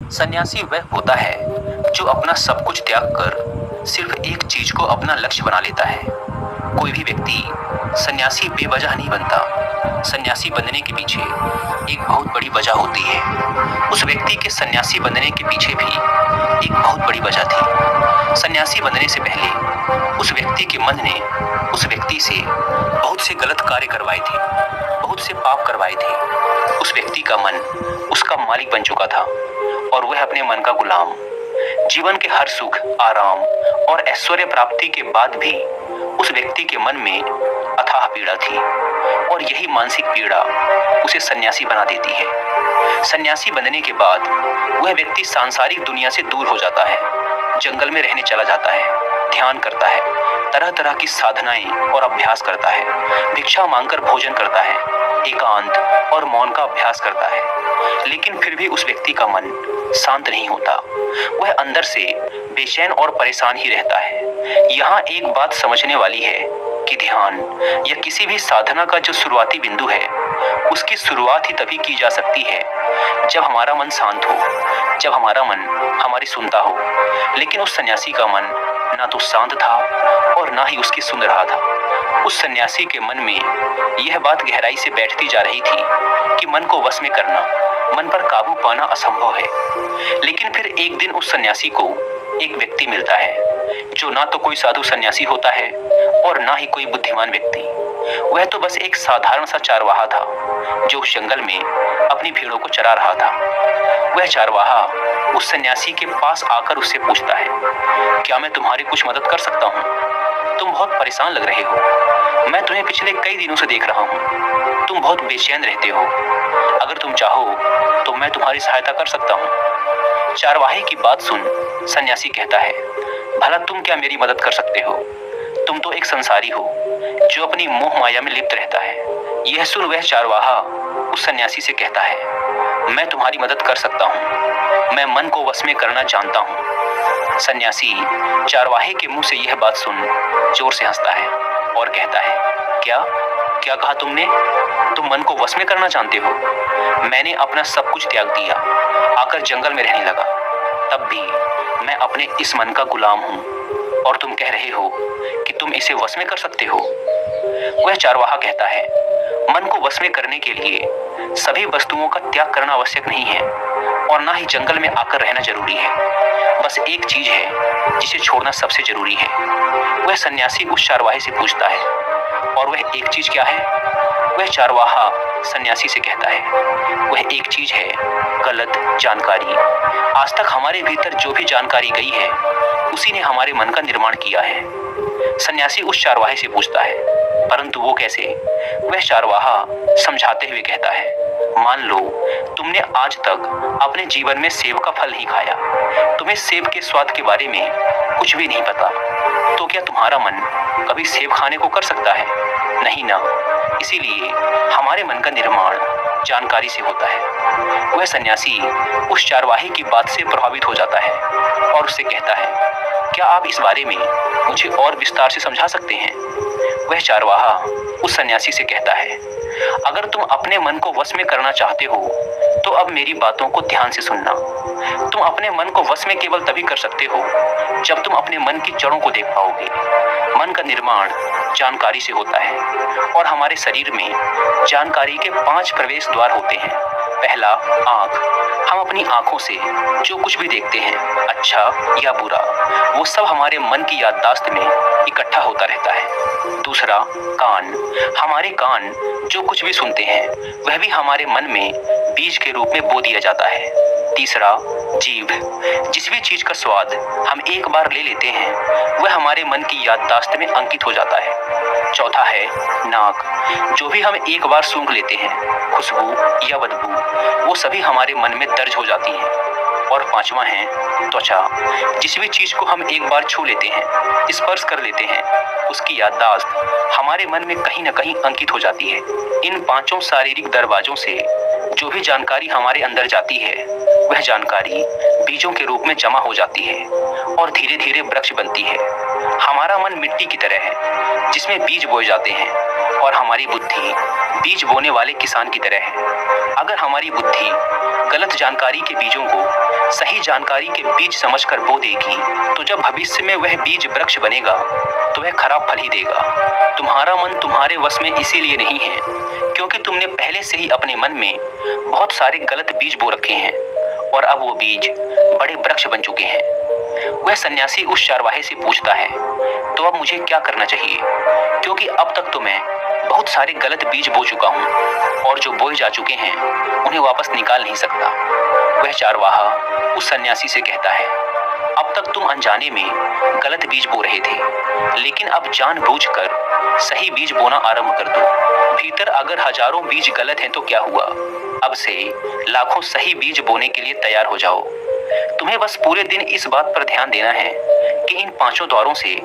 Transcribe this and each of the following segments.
सन्यासी वह होता है जो अपना सब कुछ त्याग कर सिर्फ एक चीज को अपना लक्ष्य बना लेता है। कोई भी व्यक्ति सन्यासी बेवजह नहीं बनता। सन्यासी बनने के पीछे एक बहुत बड़ी वजह होती है। उस व्यक्ति के सन्यासी बनने के पीछे भी एक बहुत बड़ी वजह थी। सन्यासी बनने से पहले उस व्यक्ति के मन ने उस व्यक्ति से बहुत से गलत कार्य करवाए थे, बहुत से पाप करवाए थे। उस व्यक्ति का मन उसका मालिक बन चुका था और वह अपने मन का गुलाम। जीवन के हर सुख, आराम और ऐश्वर्य प्राप्ति के बाद भी उस व्यक्ति के मन में अथाह पीड़ा थी और यही मानसिक पीड़ा उसे सन्यासी बना देती है। सन्यासी बनने के बाद वह व्यक्ति सांसारिक दुनिया से दूर हो जाता है, जंगल में रहने चला जाता है, ध्यान करता है, तरह तरह की साधनाएं और अभ्यास करता है, भिक्षा मांगकर भोजन करता है, एकांत और मौन का अभ्यास करता है। लेकिन फिर भी उस व्यक्ति का मन शांत नहीं होता। वह अंदर से बेचैन और परेशान ही रहता है। यहाँ एक बात समझने वाली है कि ध्यान या किसी भी साधना का जो शुरुआती बिंदु है, उसकी शुरुआत ही तभी की जा सकती है जब हमारा मन शांत हो, जब हमारा मन हमारी सुनता हो। लेकिन उस सन्यासी का मन ना तो शांत था और ना ही उसकी सुन रहा था। उस सन्यासी के मन में यह बात गहराई से बैठती जा रही थी कि मन को वश में करना, मन पर काबू पाना असंभव है। लेकिन फिर एक दिन उस सन्यासी को एक व्यक्ति मिलता है जो ना तो कोई साधु सन्यासी होता है और ना ही कोई बुद्धिमान व्यक्ति। वह तो बस एक साधारण सा चारवाहा था जो उस जंगल में अपनी भेड़ों को चरा रहा था। वह चारवाहा उस सन्यासी के पास आकर उससे पूछता है, क्या मैं तुम्हारी कुछ मदद कर सकता हूँ? तुम बहुत परेशान लग रहे हो। मैं तुम्हें पिछले कई दिनों से देख रहा हूँ। तुम बहुत बेचैन रहते हो। अगर तुम चाहो तो मैं तुम्हारी सहायता कर सकता हूँ। चारवाहे की बात सुन सन्यासी कहता है, भला तुम क्या मेरी मदद कर सकते हो? तुम तो एक संसारी हो जो अपनी मोह माया में लिप्त रहता है। यह सुन वह चारवाहा उस सन्यासी से कहता है, मैं तुम्हारी मदद कर सकता हूँ। मैं मन को वश में करना जानता हूँ। सन्यासी चारवाहे के मुंह से यह बात सुन जोर से हंसता है और कहता है, क्या क्या कहा तुमने? तुम मन को वश में करना जानते हो? मैंने अपना सब कुछ त्याग दिया, आकर जंगल में रहने लगा। तब भी मैं अपने इस मन का गुलाम हूँ और तुम कह रहे हो कि तुम इसे वश में कर सकते हो। वह चारवाहा कहता है, मन को वश में करने के लिए सभी वस्तुओं का त्याग करना आवश्यक नहीं है और ना ही जंगल में आकर रहना जरूरी है। बस एक चीज है जिसे छोड़ना सबसे जरूरी है। वह सन्यासी उस चारवाहे से पूछता है, और वह एक चीज क्या है? वह चारवाहा सन्यासी से कहता है, वह एक चीज है गलत जानकारी। आज तक हमारे भीतर जो भी जानकारी गई है उसी ने हमारे मन का निर्माण किया है। सन्यासी उस चारवाहे से पूछता है, परंतु वो कैसे? वह चारवाहा समझाते हुए कहता है, मान लो तुमने आज तक अपने जीवन में सेब का फल नहीं खाया, तुम्हें सेब के स्वाद के बारे में कुछ भी नहीं पता, तो क्या तुम्हारा मन कभी सेब खाने को कर सकता है? नहीं ना। इसीलिए हमारे मन का निर्माण जानकारी से होता है। वह सन्यासी उस चारवाहे की बात से प्रभावित हो जाता है और उससे कहता है, क्या आप इस बारे में मुझे और विस्तार से समझा सकते हैं? वह चारवाहा उस सन्यासी से कहता है, अगर तुम अपने मन को वश में करना चाहते हो तो अब मेरी बातों को ध्यान से सुनना। तुम अपने मन को वश में केवल तभी कर सकते हो जब तुम अपने मन की जड़ों को देख पाओगे। मन का निर्माण जानकारी से होता है और हमारे शरीर में जानकारी के 5 प्रवेश द्वार होते हैं। पहला, आँख। हम अपनी आँखों से जो कुछ भी देखते हैं, अच्छा या बुरा, वो सब हमारे मन की याददाश्त में इकट्ठा होता रहता है। दूसरा, कान। हमारे कान जो कुछ भी सुनते हैं वह भी हमारे मन में बीज के रूप में बो दिया जाता है। तीसरा, जीभ। जिस भी चीज का स्वाद हम एक बार ले लेते हैं वह हमारे मन की याददाश्त में अंकित हो जाता है। चौथा है नाक। जो भी हम एक बार सूंघ लेते हैं, खुशबू या बदबू, वो सभी हमारे मन में दर्ज हो जाती हैं। और पांचवा है त्वचा। जिस भी चीज को हम एक बार छू लेते हैं, स्पर्श कर लेते हैं, उसकी याददाश्त हमारे मन में कहीं न कहीं अंकित हो जाती है। इन 5 शारीरिक दरवाजों से जो भी जानकारी हमारे अंदर जाती है वह जानकारी बीजों के रूप में जमा हो जाती है और धीरे धीरे वृक्ष बनती है। हमारा मन मिट्टी की तरह है जिसमें बीज बोए जाते हैं और हमारी बुद्धि बीज बोने वाले किसान की तरह है। अगर हमारी बुद्धि गलत जानकारी के बीजों को सही सही जानकारी के बीज समझकर बो देगी तो जब भविष्य में वह बीज वृक्ष बनेगा तो वह खराब फल ही देगा। तुम्हारा मन तुम्हारे वश में इसीलिए नहीं है क्योंकि तुमने पहले से ही अपने मन में बहुत सारे गलत बीज बो रखे हैं और अब वो बीज बड़े वृक्ष बन चुके हैं। वह सन्यासी उस चरवाहे से पूछता है, तो अब मुझे क्या करना चाहिए? क्योंकि अब तक तो मैं बहुत सारे गलत बीज बो चुका हूँ और जो बोए जा चुके हैं उन्हें वापस निकाल नहीं सकता। वह चरवाहा उस सन्यासी से कहता है, अब तक तुम अनजाने में गलत बीज बो रहे थे, लेकिन अब जानबूझकर सही बीज बोना आरंभ कर दो। भीतर अगर हजारों बीज गलत हैं तो क्या हुआ? अब से लाखों सही बीज बोने के लिए तैयार हो जाओ। तुम्हें बस पूरे दिन इस बात पर ध्यान देना है कि इन पांचों द्वारों से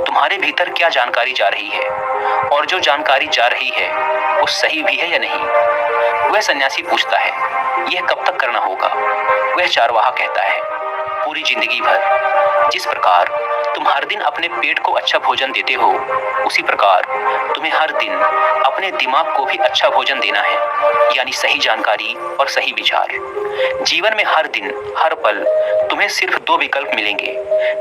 तुम्हारे भीतर क्या जानकारी जा रही है और जो जानकारी जा रही है वो सही भी है या नहीं। वह सन्यासी पूछता है, यह कब तक करना होगा? वह चरवाहा कहता है, पूरी जिंदगी भर। जिस प्रकार तुम हर दिन अपने पेट को अच्छा भोजन देते हो उसी प्रकार तुम्हें हर दिन अपने दिमाग को भी अच्छा भोजन देना है, यानी सही जानकारी और सही विचार। जीवन में हर दिन हर पल तुम्हें सिर्फ दो विकल्प मिलेंगे,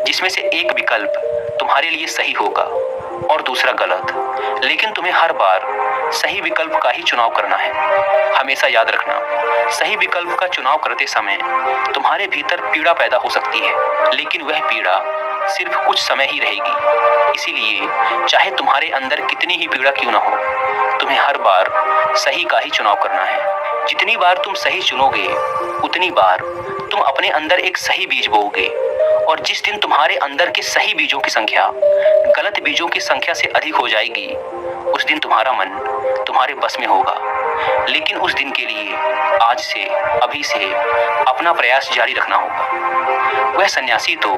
जिसमें से एक विकल्प तुम्हारे लिए सही होगा और दूसरा गलत, लेकिन तुम्हें हर बार सही विकल्प का ही चुनाव करना है। हमेशा याद रखना, सही विकल्प का चुनाव करते समय तुम्हारे भीतर पीड़ा पैदा हो सकती है, लेकिन वह पीड़ा सिर्फ कुछ समय ही रहेगी। इसीलिए चाहे तुम्हारे अंदर कितनी ही पीड़ा क्यों ना हो, तुम्हें हर बार सही का ही चुनाव करना है। जितनी बार तुम सही चुनोगे उतनी बार तुम अपने अंदर एक सही बीज बोओगे, और जिस दिन तुम्हारे अंदर के सही बीजों की संख्या गलत बीजों की संख्या से अधिक हो जाएगी, उस दिन तुम्हारा मन तुम्हारे बस में होगा। लेकिन उस दिन के लिए आज से, अभी से अपना प्रयास जारी रखना होगा। वह सन्यासी तो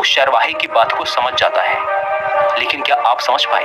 उस चरवाहे की बात को समझ जाता है, लेकिन क्या आप समझ पाए?